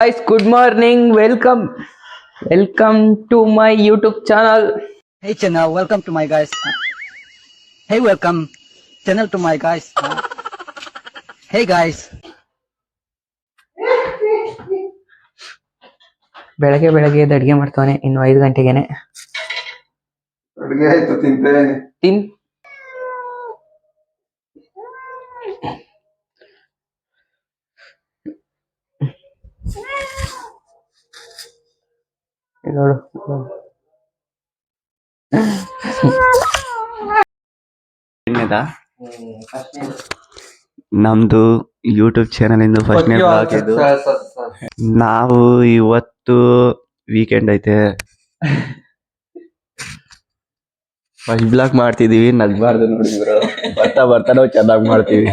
Guys, good morning. Welcome to my YouTube channel. Hey channel, welcome to my guys. Hey, welcome channel to my guys. Hey guys. ಬೆಳಗ್ಗೆ ಎದ್ದು ಅಡಿಗೆ ಮಾಡ್ತಾನೆ. ಇನ್ನು 5 ಗಂಟೆಗೆನೆ ಅಡಿಗೆ ಆಯ್ತು, ತಿಂತೇನೆ. ನೋಡು ನಮ್ದು ಯೂಟ್ಯೂಬ್ ಚಾನಲ್ ಇಂದ ಫಸ್ಟ್ನೇ ಬ್ಲಾಗ್ ಇದು. ನಾವು ಇವತ್ತು ವೀಕೆಂಡ್ ಐತೆ, ಫಸ್ಟ್ ಬ್ಲಾಗ್ ಮಾಡ್ತಿದೀವಿ. ನಗ್ಬಾರ್ದು ನೋಡಿ ಬ್ರೋ, ಬರ್ತಾ ನಾವು ಚೆನ್ನಾಗಿ ಮಾಡ್ತೀವಿ.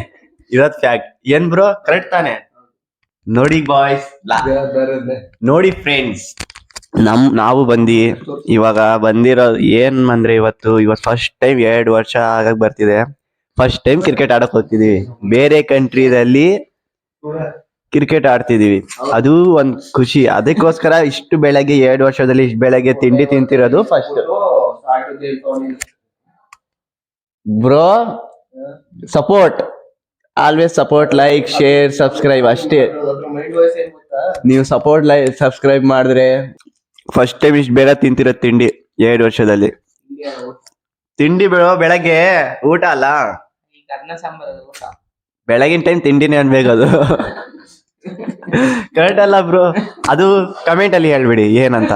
ಇವತ್ ಫ್ಯಾಕ್ಟ್ ಏನ್ ಬ್ರೋ, ಕರೆಕ್ಟ್ ತಾನೆ? ನೋಡಿ ಬಾಯ್ಸ್, ನೋಡಿ ಫ್ರೆಂಡ್ಸ್, ನಾವು ಇವಾಗ ಬಂದಿರೋ ಏನ್ ಅಂದ್ರೆ ಇವತ್ತು ಫಸ್ಟ್ ಟೈಮ್ 2 ವರ್ಷ ಆಗಕ್ ಬರ್ತಿದೆ. ಫಸ್ಟ್ ಟೈಮ್ ಕ್ರಿಕೆಟ್ ಆಡಕ್ ಹೋಗ್ತಿದೀವಿ. ಬೇರೆ ಕಂಟ್ರಿದಲ್ಲಿ ಕ್ರಿಕೆಟ್ ಆಡ್ತಿದೀವಿ, ಅದು ಒಂದ್ ಖುಷಿ. ಅದಕ್ಕೋಸ್ಕರ ಇಷ್ಟು ಬೆಳಗ್ಗೆ 2 ವರ್ಷದಲ್ಲಿ ಇಷ್ಟು ಬೆಳಗ್ಗೆ ತಿಂಡಿ ತಿಂತಿರೋದು first. Bro, support, always support, like, share, subscribe ಅಷ್ಟೇ. ನೀವು ಸಪೋರ್ಟ್, ಲೈಕ್, ಸಬ್ಸ್ಕ್ರೈಬ್ ಮಾಡಿದ್ರೆ ಫಸ್ಟ್ ಟೈಮ್ ಇಷ್ಟು ಬೇಗ ತಿಂತಿರೋ ತಿಂಡಿ 2 ವರ್ಷದಲ್ಲಿ. ತಿಂಡಿ ಬೆಳಗ್ಗೆ ಊಟ ಅಲ್ಲ, ಬೆಳಗಿನ ಟೈಮ್ ತಿಂಡಿನೇ ಅನ್ಬೇಕು. ಅದು ಕರೆಕ್ಟ್ ಅಲ್ಲ ಬ್ರೋ? ಅದು ಕಮೆಂಟ್ ಅಲ್ಲಿ ಹೇಳ್ಬಿಡಿ ಏನಂತ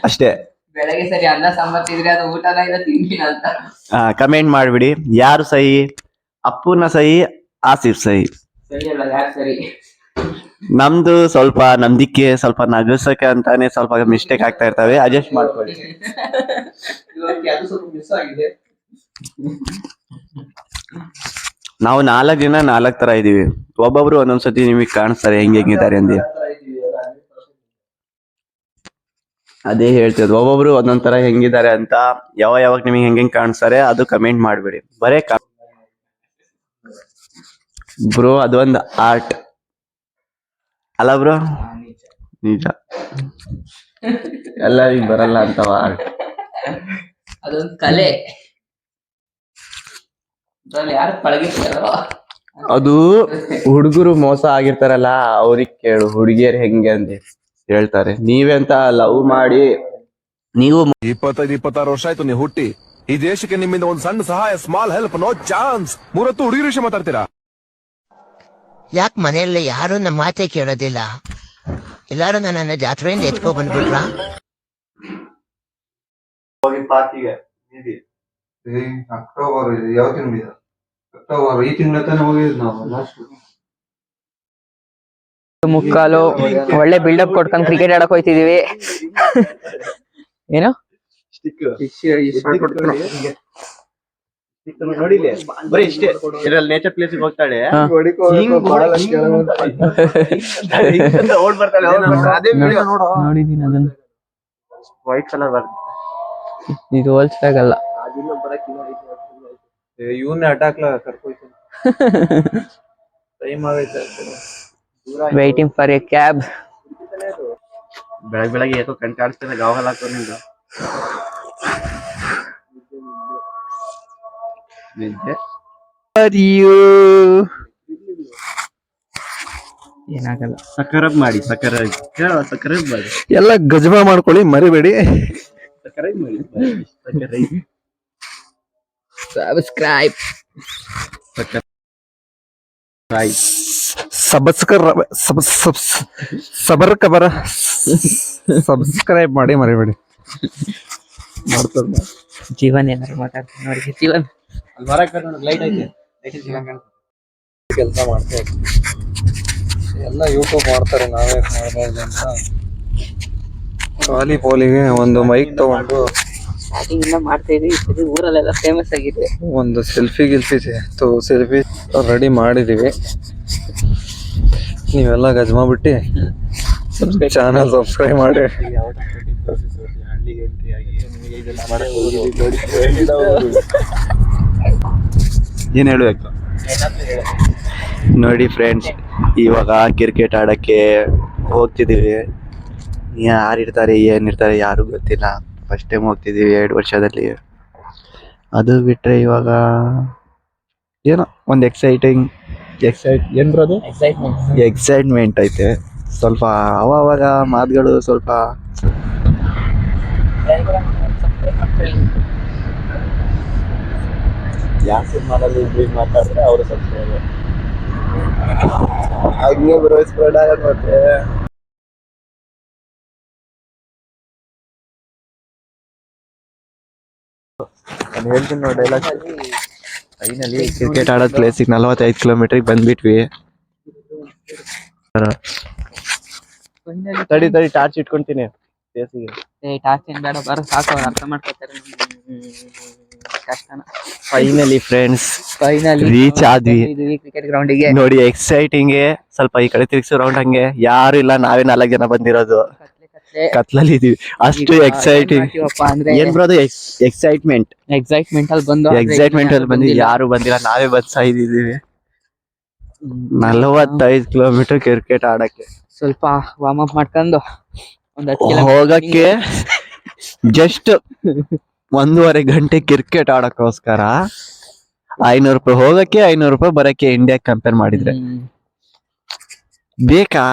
ಅಷ್ಟೇ. ಬೆಳಗ್ಗೆ ಸರಿ ಅನ್ನ ಸಾಂಬಾರ್ ತಿಂದ್ರೆ ಅದು ಊಟನ ಇಲ್ಲ ತಿಂಡಿನ ಅಂತ ಕಮೆಂಟ್ ಮಾಡ್ಬಿಡಿ. ಯಾರು ಸಹಿ? ಅಪ್ಪುನ ಸಹಿ, ಆಸಿಫ್ ಸಹಿ. ಸರಿ. ನಮ್ದು ಸ್ವಲ್ಪ ನಮ್ದಿಕ್ಕೆ ಸ್ವಲ್ಪ ನಗಸಕ್ಕೆ ಅಂತಾನೆ ಸ್ವಲ್ಪ ಮಿಸ್ಟೇಕ್ ಆಗ್ತಾ ಇರ್ತವೆ, ಅಡ್ಜಸ್ಟ್ ಮಾಡ್ಕೊಳ್ಳಿ. ನಾವು 4 ಜನ 4 ತರ ಇದೀವಿ. ಒಬ್ಬೊಬ್ರು ಒಂದೊಂದ್ಸತಿ ನಿಮಗೆ ಕಾಣಿಸ್ತಾರೆ ಹೆಂಗಿದ್ದಾರೆ ಅಂತ. ಅದೇ ಹೇಳ್ತಿರೋದು, ಒಬ್ಬೊಬ್ರು ಒಂದೊಂದ್ ತರ ಹೆಂಗಿದ್ದಾರೆ ಅಂತ. ಯಾವಾಗ ನಿಮಗೆ ಹೆಂಗ್ ಕಾಣಿಸ್ತಾರೆ ಅದು ಕಮೆಂಟ್ ಮಾಡ್ಬಿಡಿ. ಬರೇ ಬ್ರೋ, ಅದೊಂದು ಆರ್ಟ್ ಅಲ್ಲ ಬ್ರೋ? ನಿಜ, ಎಲ್ಲರಿಗೂ ಬರಲ್ಲ ಅಂತವ ಆರ್ಟ್. ಅದೊಂದು ಕಲೆ. ಯಾರು ಪಳಗಿರ್ತಾರೋ ಅದು ಹುಡುಗರು ಮೋಸ ಆಗಿರ್ತಾರಲ್ಲ, ಅವ್ರಿಗೆ ಕೇಳು ಹುಡುಗಿಯರ್ ಹೆಂಗೆ ಅಂತ ಹೇಳ್ತಾರೆ. ನೀವೇ ಅಂತ ಲವ್ ಮಾಡಿ ನೀವು 25-26 ವರ್ಷ ಆಯ್ತು ನೀವು ಹುಟ್ಟಿ. ಈ ದೇಶಕ್ಕೆ ನಿಮ್ಮಿಂದ ಒಂದು ಸಣ್ಣ ಸಹಾಯ, ಸ್ಮಾಲ್ ಹೆಲ್ಪ್, ನೋ ಚಾನ್ಸ್. 30 ಹುಡುಗಿರ ವಿಷಯ ಮಾತಾಡ್ತೀರಾ? ಯಾಕೆ ಮನೆಯಲ್ಲಿ ಯಾರು ನಮ್ಮ ಮಾತೆ ಕೇಳೋದಿಲ್ಲ? ಎಲ್ಲಾರು ನನ್ನ ಜಾತ್ರೆಯಿಂದ ಎತ್ಕೊ ಬಂದ್ಬಿಟ್ರ? ಅಕ್ಟೋಬರ್ ಯಾವ ತಿಂಗಳು? ಅಕ್ಟೋಬರ್ ಈ ತಿಂಗಳ ತಾನೇ ಹೋಗಿದ್ ನಾವು ಲಾಸ್ಟ್. ಮುಕ್ಕಾಲು ಒಳ್ಳೆ ಬಿಲ್ಡಪ್ ಕೊಟ್ಕೊಂಡ್ ಕ್ರಿಕೆಟ್ ಆಡಕ್ ಹೋಯ್ತಿದೀವಿ. ಏನು ನೋಡಿಲ್ಲ, ಬರೀ ಇಷ್ಟೇ. ಇದ್ರಲ್ಲಿ ನೇಚರ್ ಪ್ಲೇಸ್ ಹೋಗ್ತಾಳೆ, ಓಡ್ ಬರ್ತಾಳೆ. ನೋಡಿದೀನಿ ಅದನ್ನ. ವೈಟ್ ಕಲರ್ ಬರ್ತದೆ, ಇದು ಹೋಲ್ಸ್ದಾಗಲ್ಲ. ಇವನ್ನೇ ಅಟಾಕ್ಲ ಕರ್ಕೊಯ್ತಾನೆ. ಟೈಮ್ ಆಗೈತೆ, ವೇಟಿಂಗ್ ಫಾರ್ ಎ ಕ್ಯಾಬ್. ಬೆಳಗ್ಗೆ ಯಾಕೋ ಕಣ್ ಕಾಣಿಸ್ತದೆ, ಗಾವಲ್ ಹಾಕೋದ್ರಿಂದ. ಏನಾಗಲ್ಲ, ಸಕ್ಕರಬ್ ಮಾಡಿ, ಸಕ್ಕರಬ್ ಮಾಡಿ. ಎಲ್ಲ ಗಜಮಾ ಮಾಡ್ಕೊಳ್ಳಿ, ಮರಿಬೇಡಿ. ಸಕ್ಕರಬ್ ಮಾಡಿ, ಸಬ್ಸ್ಕ್ರೈಬ್. ಸಬ್ಸ್ಕ್ರೈಬ್ ಮಾಡಿ, ಮರಿಬೇಡಿ. ಜೀವನ್ ಏನಾರು ಮಾತಾಡ್ತೀನಿ ನೋಡಿ. ಜೀವನ್ ಲೈಟ್ ಐತೆ, ಕೆಲಸ ಮಾಡ್ತಾ ಇರ್ತೀವಿ. ಎಲ್ಲ ಯೂಟ್ಯೂಬ್ ಮಾಡ್ತಾರೆ, ನಾವೇ ಮಾಡ್ಬೋದು ಅಂತ ಖಾಲಿ ಪೋಲಿಗೆ ಒಂದು ಮೈಕ್ ತಗೊಂಡು ಸ್ಟಾರ್ಟಿಂಗ್ ಇಂದ ಮಾಡ್ತಾ ಇದೀವಿ. ಊರಲ್ಲೆಲ್ಲ ಫೇಮಸ್ ಆಗಿದೆ. ಒಂದು ಸೆಲ್ಫಿ ರೆಡಿ ಮಾಡಿದೀವಿ. ನೀವೆಲ್ಲ ಗಜ್ಮಾ ಬಿಟ್ಟು ಚಾನಲ್ ಸಬ್ಸ್ಕ್ರೈಬ್ ಮಾಡಿ. ಏನ್ ಹೇಳ್ಬೇಕು ನೋಡಿ ಫ್ರೆಂಡ್ಸ್, ಇವಾಗ ಕ್ರಿಕೆಟ್ ಆಡಕ್ಕೆ ಹೋಗ್ತಿದೀವಿ. ಯಾರಿರ್ತಾರೆ ಏನಿರ್ತಾರೆ ಯಾರು ಗೊತ್ತಿಲ್ಲ. ಫಸ್ಟ್ ಟೈಮ್ ಹೋಗ್ತಿದೀವಿ 2 ವರ್ಷದಲ್ಲಿ. ಅದು ಬಿಟ್ರೆ ಇವಾಗ ಏನೋ ಒಂದು ಏನ್ ಬರೋದು ಎಕ್ಸೈಟ್ಮೆಂಟ್ ಐತೆ. ಸ್ವಲ್ಪ ಅವಾಗ ಮಾತುಗಳು ಸ್ವಲ್ಪ ಯಾವ ಸಿನಿಮಾದಲ್ಲಿ ಮಾತಾಡಿದ್ರೆ ಅವರು ಸಬ್ಸ್ಕ್ರೈಬರ್ ಹಂಗೆ ಬರೋ ಸ್ಪ್ರೆಡ್ ಆಗೋದು. ಮತ್ತೆ ನಾನು ಹೇಳ್ತೀನಿ ನೋಡಿ ಡೈಲಾಗ್. ಫೈನಲಿ ಕ್ರಿಕೆಟ್ ಆಡೋದ್ ಪ್ಲೇಸಿಗೆ 45 ಕಿಲೋಮೀಟರ್ಗೆ ಬಂದ್ಬಿಟ್ವಿ. ತಡಿ ಟಾರ್ಚ್ ಇಟ್ಕೊಂತೀನಿ ಪ್ಲೇಸಿಗೆ. ಟಾರ್ಚ್ ಏನ್ ಬೇಡ, ಬರೋ ಸಾಕು, ಅವ್ರು ಅರ್ಥ ಮಾಡ್ಕೊತಾರೆ ಕಷ್ಟನ. ಫೈನಲಿ ಫ್ರೆಂಡ್ಸ್ ರೀಚ್ ಆದ್ವಿ ಕ್ರಿಕೆಟ್ ಗ್ರೌಂಡಿಗೆ. ನೋಡಿ ಎಕ್ಸೈಟಿಂಗ್. ಸ್ವಲ್ಪ ಈ ಕಡೆ ತಿರ್ಗಿಸೋ ರೌಂಡ್ ಹಂಗೆ ಯಾರು ಇಲ್ಲ, ನಾವೇ 4 ಜನ ಬಂದಿರೋದು. ಕತ್ಲಲ್ಲಿ ಇದೀವಿ, ಅಷ್ಟು ಎಕ್ಸೈಟಿಂಗ್. ಅಂದ್ರೆ ಏನ್ ಬರೋದು ಎಕ್ಸೈಟ್ಮೆಂಟ್ ಅಲ್ಲಿ ಬಂದು ಯಾರು ಬಂದಿಲ್ಲ, ನಾವೇ ಬರ್ತಾ ಇದೀವಿ. 45 ಕಿಲೋಮೀಟರ್ ಕ್ರಿಕೆಟ್ ಆಡಕ್ಕೆ. ಸ್ವಲ್ಪ ವಾರ್ಮ್ ಅಪ್ ಮಾಡ್ಕೊಂಡು ಹೋಗಕ್ಕೆ ಜಸ್ಟ್ 1.5 ಗಂಟೆ ಕ್ರಿಕೆಟ್ ಆಡಕ್ಕೋಸ್ಕರ 500 ರೂಪಾಯಿ ಹೋಗಕ್ಕೆ, 500 ರೂಪಾಯಿ ಬರಕ್ಕೆ. ಇಂಡಿಯಾಕ್ ಕಂಪೇರ್ ಮಾಡಿದ್ರೆ ಬೇಕಾ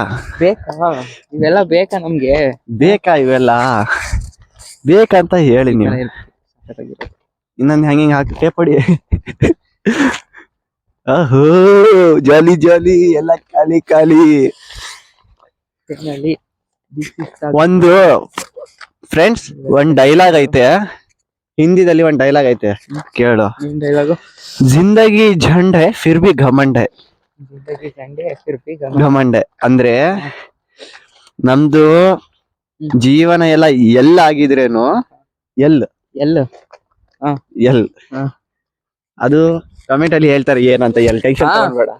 ಇವೆಲ್ಲ ಬೇಕಾ ನಮ್ಗೆ? ಇವೆಲ್ಲ ಬೇಕಂತ ಹೇಳಿ ನೀವು. ಇನ್ನೊಂದು ಹ್ಯಾಂಗಿಂಗ್ ಹಾಕಿ ಪಡಿ. ಅಹೋ ಜಾಲಿ ಎಲ್ಲ ಖಾಲಿ. ಒಂದು ಫ್ರೆಂಡ್ಸ್ ಒಂದ್ ಡೈಲಾಗ್ ಐತೆ ಹಿಂದಿದಲ್ಲಿ, ಒಂದ್ ಡೈಲಾಗ್ ಐತೆ ಕೇಳು. ಜಿಂದಗಿ ಝಂಡ್ ಹೈ ಫಿರ್ ಬಿ ಘಮಂಡ್ ಹೈ. ಘಮಂಡ್ ಅಂದ್ರೆ ನಮ್ದು ಜೀವನ ಎಲ್ಲ ಆಗಿದ್ರೇನು ಎಲ್ ಅದು ಕಮೆಂಟ್ ಅಲ್ಲಿ ಹೇಳ್ತಾರೆ ಏನಂತ. ಟೆನ್ಷನ್ ತಗೊಳ್ಬೇಡ.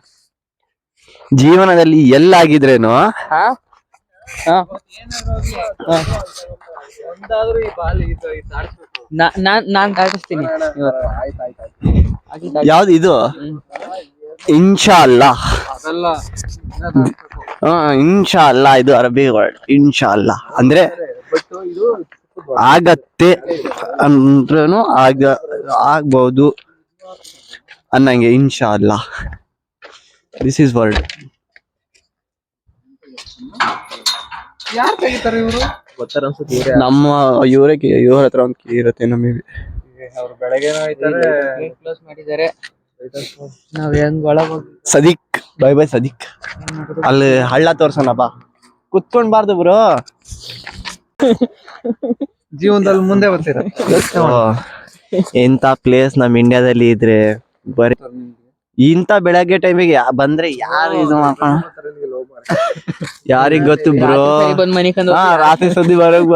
ಜೀವನದಲ್ಲಿ ಎಲ್ಲಾಗಿದ್ರೇನು ನಾನ್ ದಾಟಿಸ್ತೀನಿ. ಯಾವ್ದು ಇದು? ಇನ್ಶಾ ಅಲ್ಲಾ. ಇನ್ಶಾ ಅಲ್ಲಾ ಇದು ಅರಬಿ ವರ್ಡ್. ಇನ್ಶಾ ಅಲ್ಲಾ ಅಂದ್ರೆ ಆಗತ್ತೆ ಅಂದ್ರೂ ಆಗ್ಬಹುದು ಅನ್ನಂಗೆ. ಇನ್ಶಾ ಅಲ್ಲಾ ದಿಸ್ ಇಸ್ ವರ್ಡ್. ನಮ್ಮ ಇವ್ರ ಹತ್ರ ಒಂದು ಕೀ ಇರುತ್ತೆ ನಮಗೆ. ಸದೀಕ್ ಬೈ ಸದೀಕ್. ಅಲ್ಲಿ ಹಳ್ಳ ತೋರ್ಸೋಣ ಬಾ. ಕುತ್ಕೊಂಡ್ಬಾರ್ದು ಬ್ರೋ, ಜೀವನದಲ್ಲಿ ಮುಂದೆ ಬರ್ತೀರ. ಎಂತ ಪ್ಲೇಸ್ ನಮ್ ಇಂಡಿಯಾದಲ್ಲಿ ಇದ್ರೆ ಬರೀ ಇಂತ ಬೆಳಗ್ಗೆ ಟೈಮಿಗೆ ಬಂದ್ರೆ ಯಾರು ಇದು ಯಾರಿಗ್ ಗೊತ್ತು ಬ್ರೋ. ರಾತ್ರಿ ಸುದ್ದಿ ಬರಕ್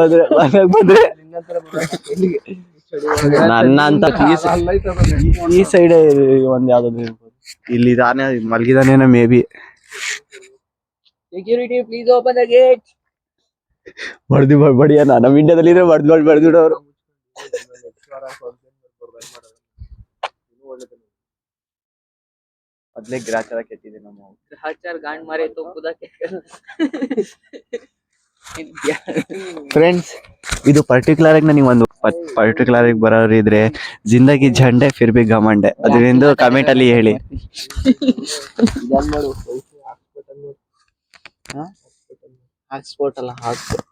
ಬಂದ್ರೆ ನನ್ನ ಅಂತ ಈ ಸೈಡ್ ಒಂದ್ ಯಾವ್ದಾದ್ರು ಇಲ್ಲಿ ತಾನೇ ಮಲ್ಗಿದಾನೇನೋ maybe. Security please open the gate. ಬಡಿಯನ ನಮ್ ಇಂಡಿಯಾದಲ್ಲಿ ಇದ್ರೆ ಬಡ್ದಿಡೋರು. ಮೊದ್ಲೇ ಗ್ರಾಚಾರ ಕೆಟ್ಟಿದೆ ನಮ್ಮ ಗ್ರಾಚಾರ ಗಾಂಡ್ ಮಾರೆ ತೋ ಕುದಕ್ಕೆ. ಫ್ರೆಂಡ್ಸ್ ಇದು ಪರ್ಟಿಕ್ಯುಲರ್ ಆಗಿ ನನಗೆ ಒಂದು ಪರ್ಟಿಕ್ಯುಲರ್ ಆಗಿ ಬರೋರು ಇದ್ರೆ ಜಿಂದಗಿ ಝಂಡೆ ಫಿರ್ ಬಿ ಘಮಂಡೆ ಅದರಿಂದ ಕಮೆಂಟ್ ಅಲ್ಲಿ ಹೇಳಿ. ಹಾಟ್ಸ್ಪಾಟ್ ಅಲ್ಲ, ಹಾಟ್ಸ್ಪಾಟ್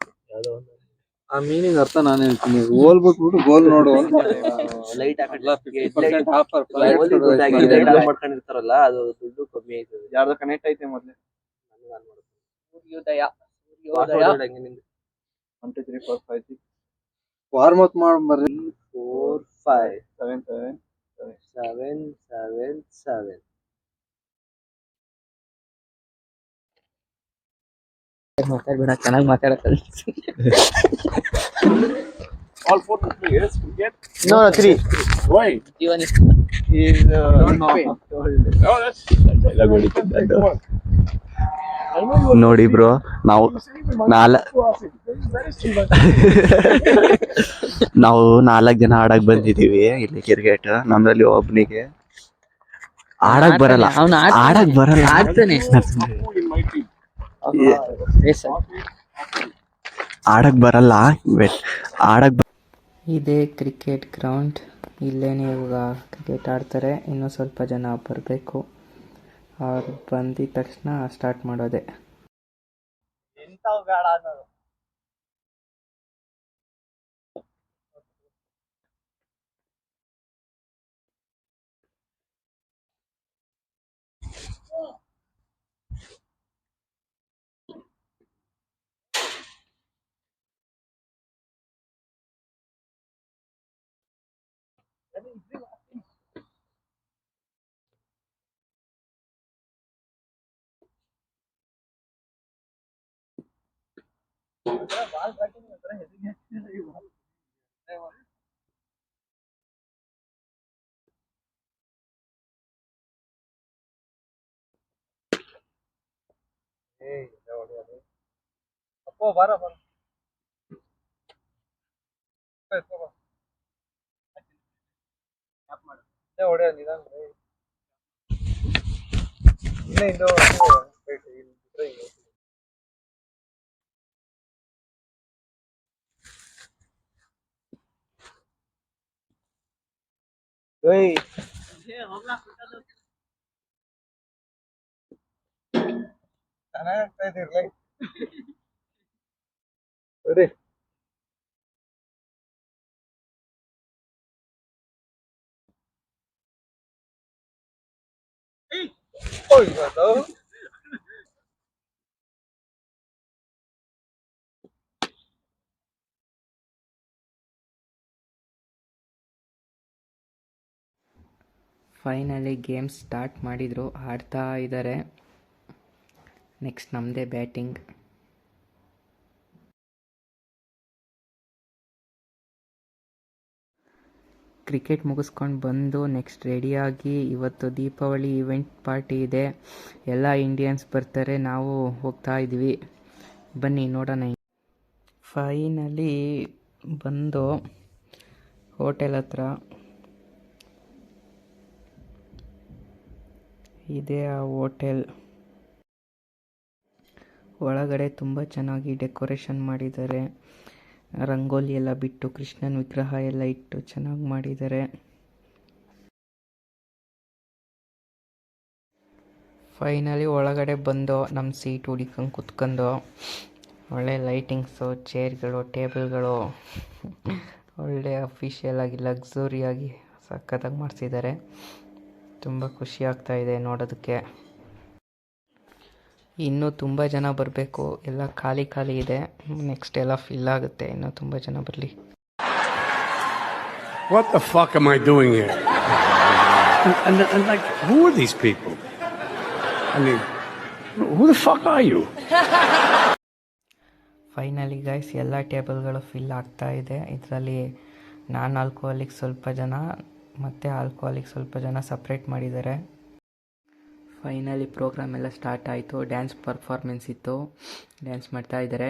ಆ ಮೀನಿಂಗ್ ಅರ್ಥ ನಾನು ಹೇಳ್ತೀನಿ. ಗೋಲ್ ಬಿಟ್ಬಿಟ್ಟು ಗೋಲ್ ನೋಡು. ಲೈಟ್ ಮಾಡ್ಕೊಂಡಿರ್ತಾರಲ್ಲ ಅದು ದುಡ್ಡು ಕಮ್ಮಿ ಆಯ್ತದೆ. ಯಾರ್ದು ಕನೆಕ್ಟ್ ಐತೆ ಮೊದ್ಲೇ ಸೂರ್ಯೋದಯ 1 2 3 4 5 6 ವಾರ್ಮ್ ಅಪ್ ಮಾಡ್ಬರ್ರಿ. 4 5 7 7 7 7 7 ಮಾತಾಡ್ಬೇಡ, ಚೆನ್ನಾಗಿ ಮಾತಾಡಕ್ಕೆ. All 4 players will get No 3 why ಜೀವನ is ನೋಡಿ ಬ್ರೋ, ನಾವು 4 ಜನ ಆಡಕ್ ಬಂದಿದೀವಿ ಇಲ್ಲಿ ಕ್ರಿಕೆಟ್. ನಮ್ದ್ರಲ್ಲಿ ಒಬ್ನಿಗೆ ಆಡಕ್ ಬರಲ್ಲ. ಆಡ್ತಾನೆ. ಆಡಕ್ ಬರಲ್ಲ ಆಡಕ್ ಇದೇ ಕ್ರಿಕೆಟ್ ಗ್ರೌಂಡ್. ಇಲ್ಲೇನೆ ಇವಾಗ ಕ್ರಿಕೆಟ್ ಆಡ್ತಾರೆ. ಇನ್ನೂ ಸ್ವಲ್ಪ ಜನ ಬರಬೇಕು. ಅವ್ರು ಬಂದಿದ ತಕ್ಷಣ ಸ್ಟಾರ್ಟ್ ಮಾಡೋದೆ. ಫೈನಲಿ ಗೇಮ್ ಸ್ಟಾರ್ಟ್ ಮಾಡಿದರು. ಆಡ್ತಾ ಇದ್ದಾರೆ. ನೆಕ್ಸ್ಟ್ ನಮ್ಮದೇ ಬ್ಯಾಟಿಂಗ್. ಕ್ರಿಕೆಟ್ ಮುಗಿಸ್ಕೊಂಡು ಬಂದು ನೆಕ್ಸ್ಟ್ ರೆಡಿಯಾಗಿ ಇವತ್ತು ದೀಪಾವಳಿ ಇವೆಂಟ್ ಪಾರ್ಟಿ ಇದೆ. ಎಲ್ಲ ಇಂಡಿಯನ್ಸ್ ಬರ್ತಾರೆ. ನಾವು ಹೋಗ್ತಾ ಇದ್ವಿ. ಬನ್ನಿ ನೋಡೋಣ. ಫೈನಲಿ ಬಂದು ಹೋಟೆಲ್ ಹತ್ರ ಇದೇ ಆ ಹೋಟೆಲ್. ಒಳಗಡೆ ತುಂಬ ಚೆನ್ನಾಗಿ ಡೆಕೋರೇಷನ್ ಮಾಡಿದ್ದಾರೆ. ರಂಗೋಲಿ ಎಲ್ಲ ಬಿಟ್ಟು ಕೃಷ್ಣನ ವಿಗ್ರಹ ಎಲ್ಲ ಇಟ್ಟು ಚೆನ್ನಾಗಿ ಮಾಡಿದ್ದಾರೆ. ಫೈನಲಿ ಒಳಗಡೆ ಬಂದು ನಮ್ಮ ಸೀಟ್ ಹುಡುಕೊಂಡು ಕುತ್ಕೊಂಡು ಒಳ್ಳೆ ಲೈಟಿಂಗ್ಸು, ಚೇರ್ಗಳು, ಟೇಬಲ್ಗಳು ಒಳ್ಳೆ ಅಫಿಷಿಯಲ್ ಆಗಿ ಲಕ್ಸುರಿಯಾಗಿ ಸಖತ್ತಾಗಿ ಮಾಡಿಸಿದ್ದಾರೆ. ತುಂಬ ಖುಷಿ ಆಗ್ತಾ ಇದೆ ನೋಡೋದಕ್ಕೆ. ಇನ್ನೂ ತುಂಬ ಜನ ಬರಬೇಕು. ಎಲ್ಲ ಖಾಲಿ ಇದೆ. ನೆಕ್ಸ್ಟ್ ಎಲ್ಲ ಫಿಲ್ ಆಗುತ್ತೆ. ಇನ್ನೂ ತುಂಬ ಜನ ಬರಲಿ. What the fuck am I doing here? and like, who are these people? I mean, who the fuck are you? Finally guys ಎಲ್ಲ ಟೇಬಲ್ಗಳು ಫಿಲ್ ಆಗ್ತಾ ಇದೆ. ಇದರಲ್ಲಿ ನಾನ್ ಆಲ್ಕೋಹಾಲಿಕ್ ಸ್ವಲ್ಪ ಜನ ಮತ್ತು ಆಲ್ಕೋಹಾಲಿಕ್ ಸ್ವಲ್ಪ ಜನ ಸಪ್ರೇಟ್ ಮಾಡಿದ್ದಾರೆ. ಫೈನಲಿ ಪ್ರೋಗ್ರಾಮ್ ಎಲ್ಲ ಸ್ಟಾರ್ಟ್ ಆಯಿತು. ಡ್ಯಾನ್ಸ್ ಪರ್ಫಾರ್ಮೆನ್ಸ್ ಇತ್ತು. ಡ್ಯಾನ್ಸ್ ಮಾಡ್ತಾ ಇದ್ದಾರೆ.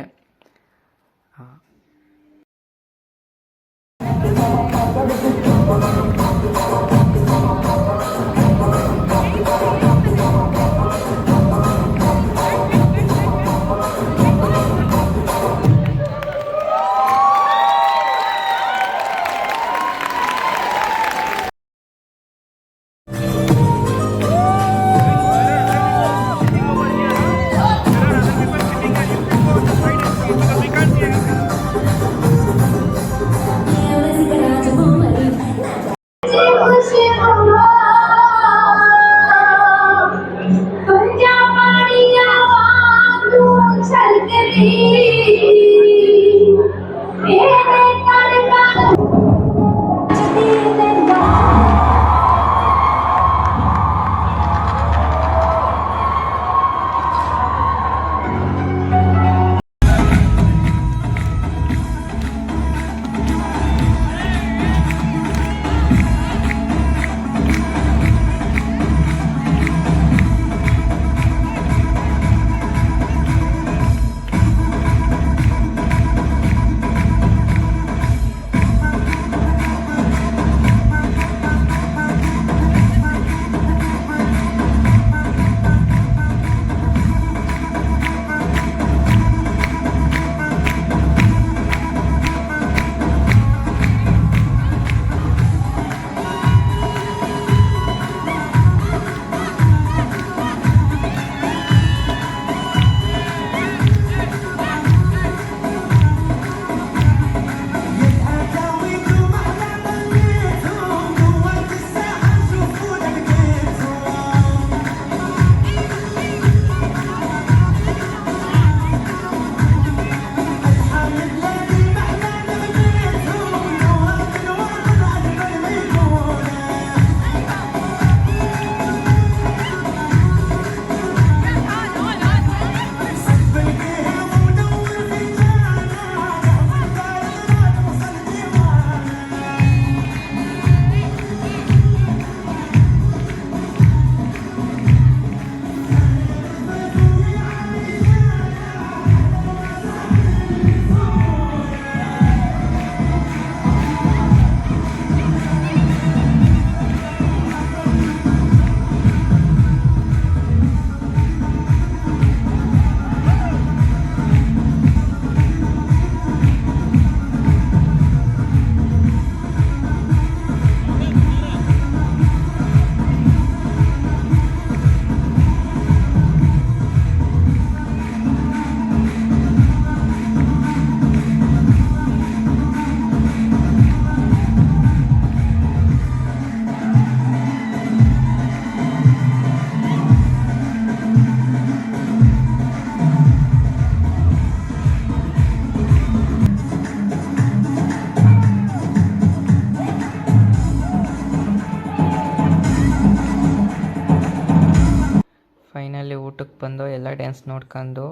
ಬಂದು ಎಲ್ಲ ಡ್ಯಾನ್ಸ್ ನೋಡ್ಕೊಂಡು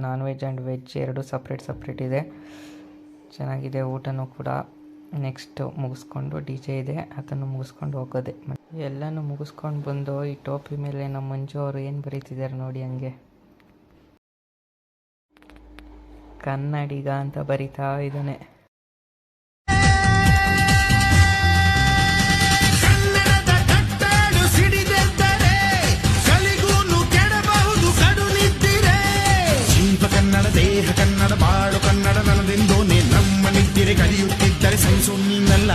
ನಾನ್ ವೆಜ್ ಆ್ಯಂಡ್ ವೆಜ್ ಎರಡು ಸಪ್ರೇಟ್ ಇದೆ. ಚೆನ್ನಾಗಿದೆ ಊಟನೂ ಕೂಡ. ನೆಕ್ಸ್ಟ್ ಮುಗಿಸ್ಕೊಂಡು ಡಿ ಜೆ ಇದೆ, ಅದನ್ನು ಮುಗಿಸ್ಕೊಂಡು ಹೋಗೋದೆ. ಎಲ್ಲನೂ ಮುಗಿಸ್ಕೊಂಡು ಬಂದು ಈ ಟೋಪಿ ಮೇಲೆ ನಮ್ಮ ಮಂಜು ಅವರು ಏನು ಬರೀತಿದ್ದಾರೆ ನೋಡಿ, ಹಂಗೆ ಕನ್ನಡಿಗ ಅಂತ ಬರಿತಾ ಇದ್ದಾನೆ. ಕನ್ನಡ ದೇಹ ಕನ್ನಡ ಬಾಳು ಕನ್ನಡ ನನ್ನದೆಂದೋನೆ ನಮ್ಮ ನಿದ್ದಿರೆ ಕಲಿಯುತ್ತಿದ್ದರೆ ಸಹಿಸು ನೀನಲ್ಲ.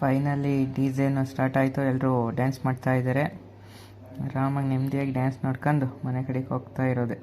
ಫೈನಲಿ ಡಿ ಜೆನೂ ಸ್ಟಾರ್ಟ್ ಆಯಿತು, ಎಲ್ಲರೂ ಡ್ಯಾನ್ಸ್ ಮಾಡ್ತಾ ಇದ್ದಾರೆ. ಆರಾಮಾಗಿ ನೆಮ್ಮದಿಯಾಗಿ ಡ್ಯಾನ್ಸ್ ನೋಡ್ಕೊಂಡು ಮನೆ ಕಡೆಗೆ ಹೋಗ್ತಾ ಇರೋದೆ.